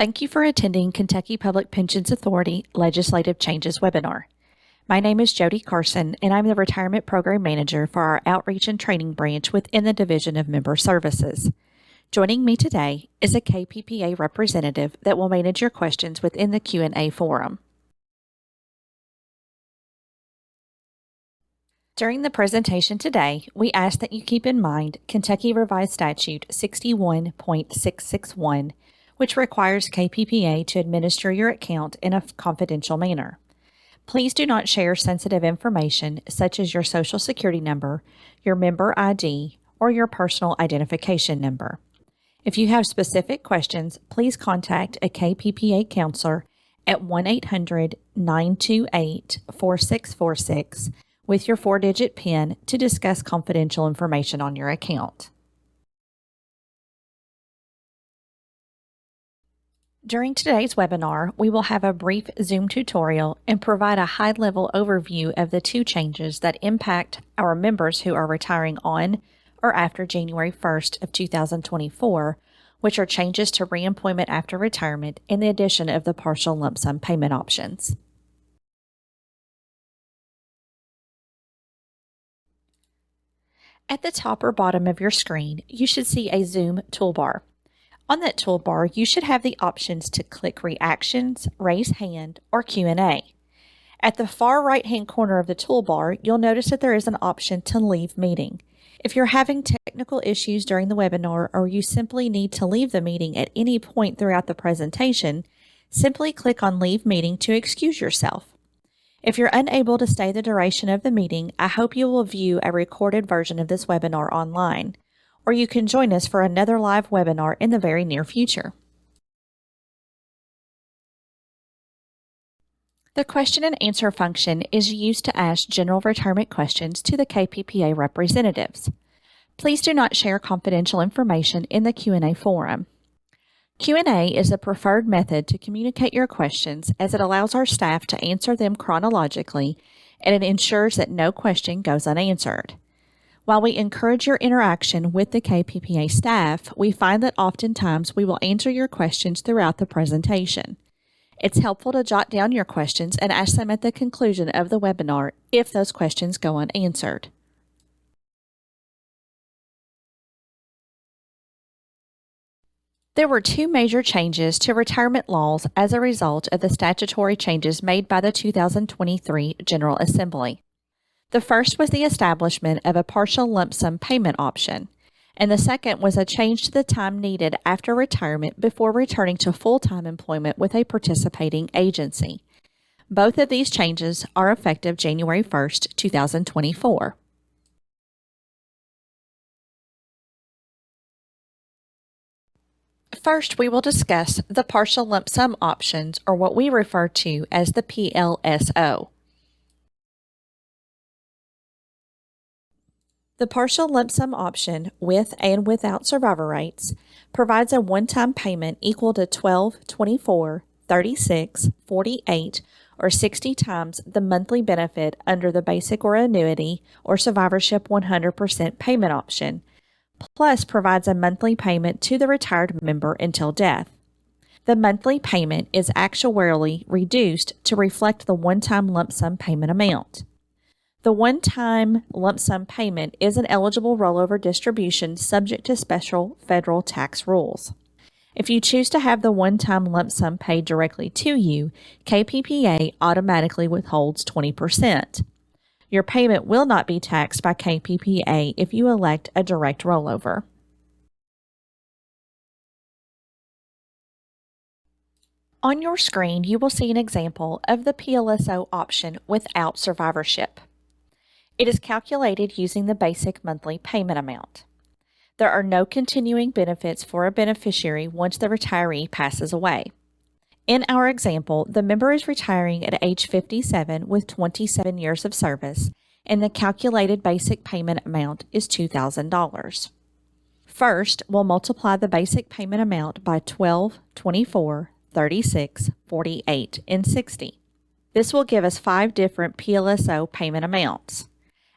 Thank you for attending Kentucky Public Pensions Authority Legislative Changes webinar. My name is Jody Carson, and I'm the Retirement Program Manager for our Outreach and Training Branch within the Division of Member Services. Joining me today is a KPPA representative that will manage your questions within the Q&A forum. During the presentation today, we ask that you keep in mind Kentucky Revised Statute 61.661, which requires KPPA to administer your account in a confidential manner. Please do not share sensitive information such as your Social Security number, your member ID, or your personal identification number. If you have specific questions, please contact a KPPA counselor at 1-800-928-4646 with your 4-digit PIN to discuss confidential information on your account. During today's webinar, we will have a brief Zoom tutorial and provide a high-level overview of the two changes that impact our members who are retiring on or after January 1st of 2024, which are changes to reemployment after retirement and the addition of the partial lump sum payment options. At the top or bottom of your screen, you should see a Zoom toolbar. On that toolbar, you should have the options to click Reactions, Raise Hand, or Q&A. At the far right-hand corner of the toolbar, you'll notice that there is an option to Leave Meeting. If you're having technical issues during the webinar or you simply need to leave the meeting at any point throughout the presentation, simply click on Leave Meeting to excuse yourself. If you're unable to stay the duration of the meeting, I hope you will view a recorded version of this webinar online, or you can join us for another live webinar in the very near future. The question and answer function is used to ask general retirement questions to the KPPA representatives. Please do not share confidential information in the Q&A forum. Q&A is the preferred method to communicate your questions as it allows our staff to answer them chronologically and it ensures that no question goes unanswered. While we encourage your interaction with the KPPA staff, we find that oftentimes we will answer your questions throughout the presentation. It's helpful to jot down your questions and ask them at the conclusion of the webinar if those questions go unanswered. There were two major changes to retirement laws as a result of the statutory changes made by the 2023 General Assembly. The first was the establishment of a partial lump sum payment option, and the second was a change to the time needed after retirement before returning to full-time employment with a participating agency. Both of these changes are effective January 1st, 2024. First, we will discuss the partial lump sum options, or what we refer to as the PLSO. The partial lump sum option, with and without survivor rates, provides a one-time payment equal to 12, 24, 36, 48, or 60 times the monthly benefit under the basic or annuity or survivorship 100% payment option, plus provides a monthly payment to the retired member until death. The monthly payment is actuarially reduced to reflect the one-time lump sum payment amount. The one-time lump sum payment is an eligible rollover distribution subject to special federal tax rules. If you choose to have the one-time lump sum paid directly to you, KPPA automatically withholds 20%. Your payment will not be taxed by KPPA if you elect a direct rollover. On your screen, you will see an example of the PLSO option without survivorship. It is calculated using the basic monthly payment amount. There are no continuing benefits for a beneficiary once the retiree passes away. In our example, the member is retiring at age 57 with 27 years of service, and the calculated basic payment amount is $2,000. First, we'll multiply the basic payment amount by 12, 24, 36, 48, and 60. This will give us 5 different PLSO payment amounts.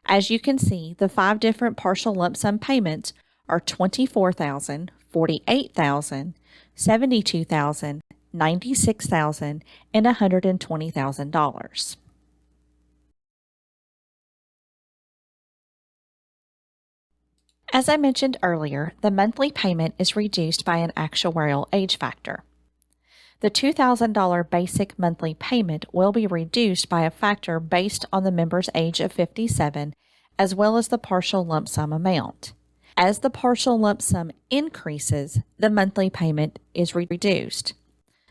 As you can see, the 5 different partial lump sum payments are $24,000, $48,000, $72,000, $96,000, and $120,000. As I mentioned earlier, the monthly payment is reduced by an actuarial age factor. The $2,000 basic monthly payment will be reduced by a factor based on the member's age of 57, as well as the partial lump sum amount. As the partial lump sum increases, the monthly payment is reduced.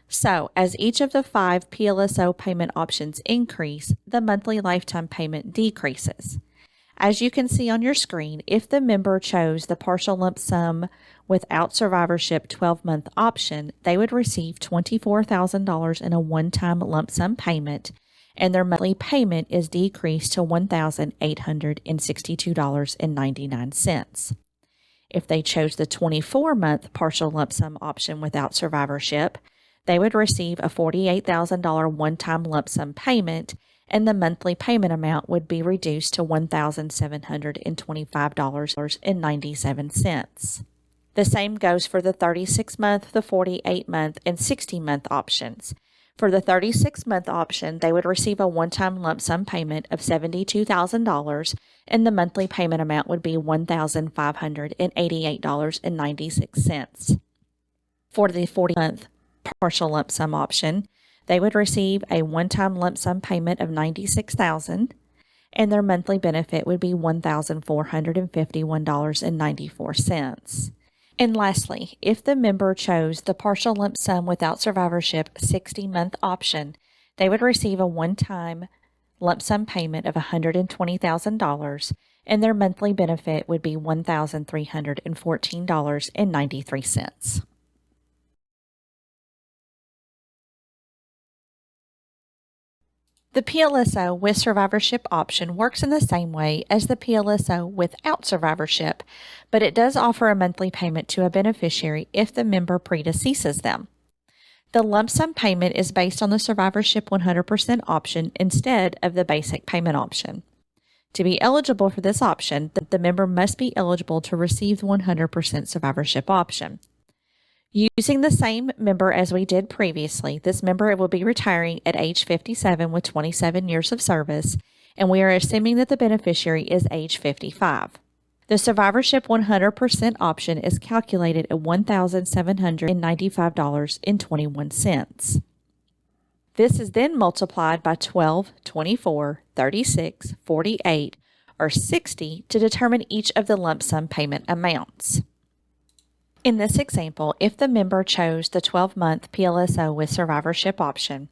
So, as each of the 5 PLSO payment options increase, the monthly lifetime payment decreases. As you can see on your screen, if the member chose the partial lump sum without survivorship 12-month option, they would receive $24,000 in a one-time lump sum payment, and their monthly payment is decreased to $1,862.99. If they chose the 24-month partial lump sum option without survivorship, they would receive a $48,000 one-time lump sum payment, and the monthly payment amount would be reduced to $1,725.97. The same goes for the 36-month, the 48-month, and 60-month options. For the 36-month option, they would receive a one-time lump sum payment of $72,000, and the monthly payment amount would be $1,588.96. For the 40-month partial lump sum option, they would receive a one-time lump sum payment of $96,000, and their monthly benefit would be $1,451.94. And lastly, if the member chose the partial lump sum without survivorship 60-month option, they would receive a one-time lump sum payment of $120,000, and their monthly benefit would be $1,314.93. The PLSO with survivorship option works in the same way as the PLSO without survivorship, but it does offer a monthly payment to a beneficiary if the member predeceases them. The lump sum payment is based on the survivorship 100% option instead of the basic payment option. To be eligible for this option, the member must be eligible to receive the 100% survivorship option. Using the same member as we did previously, this member will be retiring at age 57 with 27 years of service, and we are assuming that the beneficiary is age 55. The survivorship 100% option is calculated at $1,795.21. This is then multiplied by 12, 24, 36, 48, or 60 to determine each of the lump sum payment amounts. In this example, if the member chose the 12-month PLSO with survivorship option,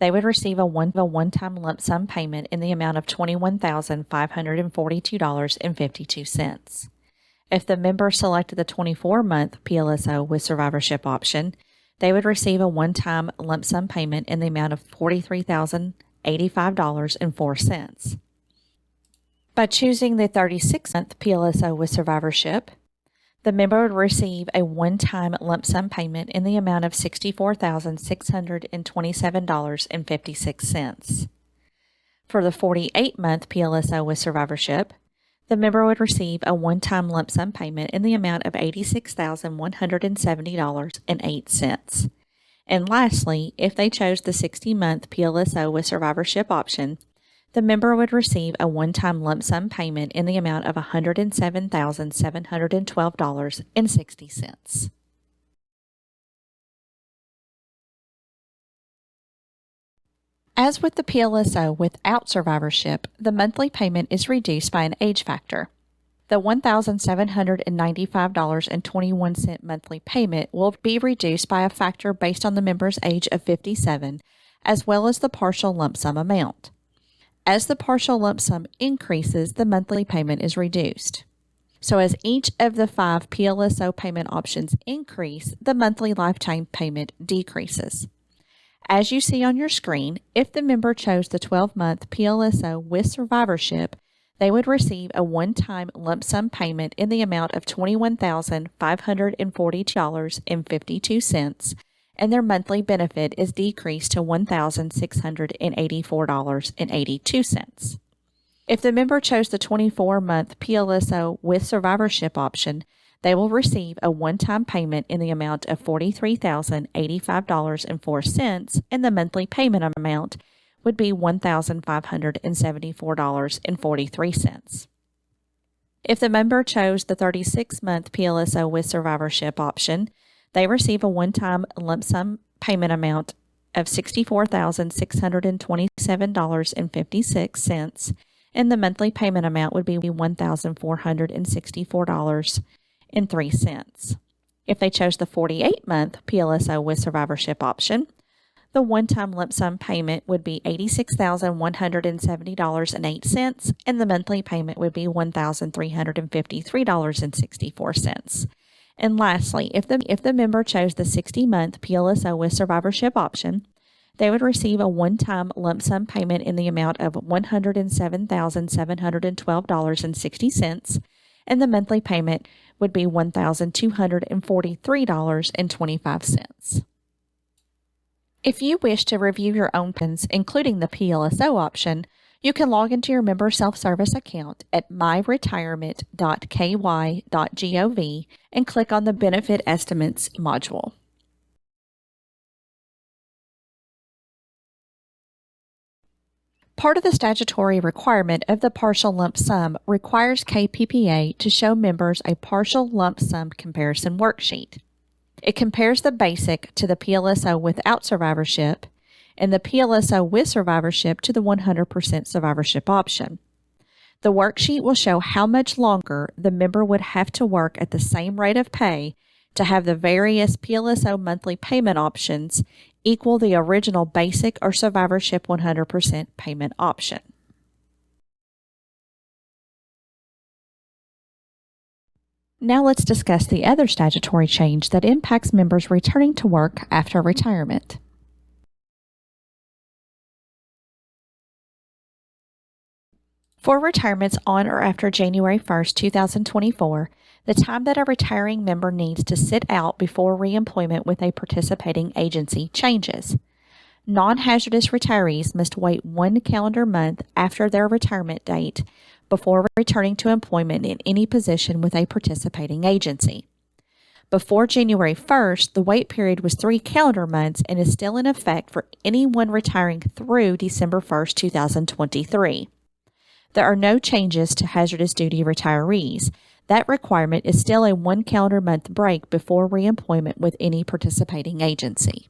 they would receive a one-time lump sum payment in the amount of $21,542.52. If the member selected the 24-month PLSO with survivorship option, they would receive a one-time lump sum payment in the amount of $43,085.04. By choosing the 36-month PLSO with survivorship, the member would receive a one-time lump sum payment in the amount of $64,627.56. For the 48-month PLSO with survivorship, the member would receive a one-time lump sum payment in the amount of $86,170.08. And lastly, if they chose the 60-month PLSO with survivorship option, the member would receive a one-time lump sum payment in the amount of $107,712.60. As with the PLSO without survivorship, the monthly payment is reduced by an age factor. The $1,795.21 monthly payment will be reduced by a factor based on the member's age of 57, as well as the partial lump sum amount. As the partial lump sum increases, the monthly payment is reduced. So as each of the 5 PLSO payment options increase, the monthly lifetime payment decreases. As you see on your screen, if the member chose the 12-month PLSO with survivorship, they would receive a one-time lump sum payment in the amount of $21,542.52, and their monthly benefit is decreased to $1,684.82. If the member chose the 24-month PLSO with survivorship option, they will receive a one-time payment in the amount of $43,085.04, and the monthly payment amount would be $1,574.43. If the member chose the 36-month PLSO with survivorship option, they receive a one-time lump sum payment amount of $64,627.56, and the monthly payment amount would be $1,464.03. If they chose the 48-month PLSO with survivorship option, the one-time lump sum payment would be $86,170.08, and the monthly payment would be $1,353.64. And lastly, if the member chose the 60-month PLSO with survivorship option, they would receive a one-time lump sum payment in the amount of $107,712.60, and the monthly payment would be $1,243.25. If you wish to review your own plans, including the PLSO option, you can log into your member self-service account at myretirement.ky.gov and click on the Benefit Estimates module. Part of the statutory requirement of the partial lump sum requires KPPA to show members a partial lump sum comparison worksheet. It compares the basic to the PLSO without survivorship and the PLSO with survivorship to the 100% survivorship option. The worksheet will show how much longer the member would have to work at the same rate of pay to have the various PLSO monthly payment options equal the original basic or survivorship 100% payment option. Now let's discuss the other statutory change that impacts members returning to work after retirement. For retirements on or after January 1st, 2024, the time that a retiring member needs to sit out before reemployment with a participating agency changes. Non-hazardous retirees must wait 1 calendar month after their retirement date before returning to employment in any position with a participating agency. Before January 1st, the wait period was 3 calendar months and is still in effect for anyone retiring through December 1st, 2023. There are no changes to hazardous duty retirees. That requirement is still a 1 calendar month break before reemployment with any participating agency.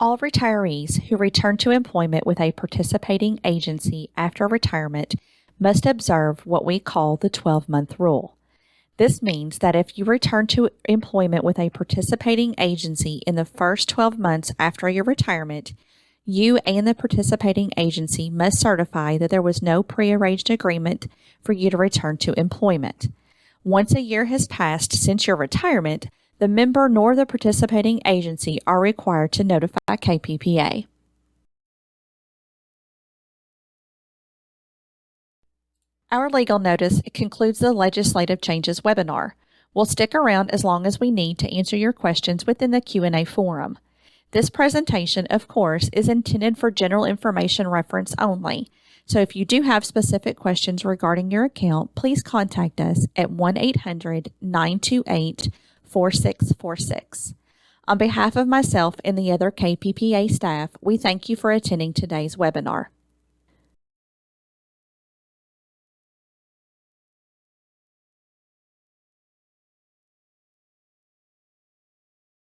All retirees who return to employment with a participating agency after retirement must observe what we call the 12-month rule. This means that if you return to employment with a participating agency in the first 12 months after your retirement, you and the participating agency must certify that there was no prearranged agreement for you to return to employment. Once a year has passed since your retirement, the member nor the participating agency are required to notify KPPA. Our legal notice concludes the Legislative Changes webinar. We'll stick around as long as we need to answer your questions within the Q&A forum. This presentation, of course, is intended for general information reference only. So if you do have specific questions regarding your account, please contact us at 1-800-928-4646. On behalf of myself and the other KPPA staff, we thank you for attending today's webinar.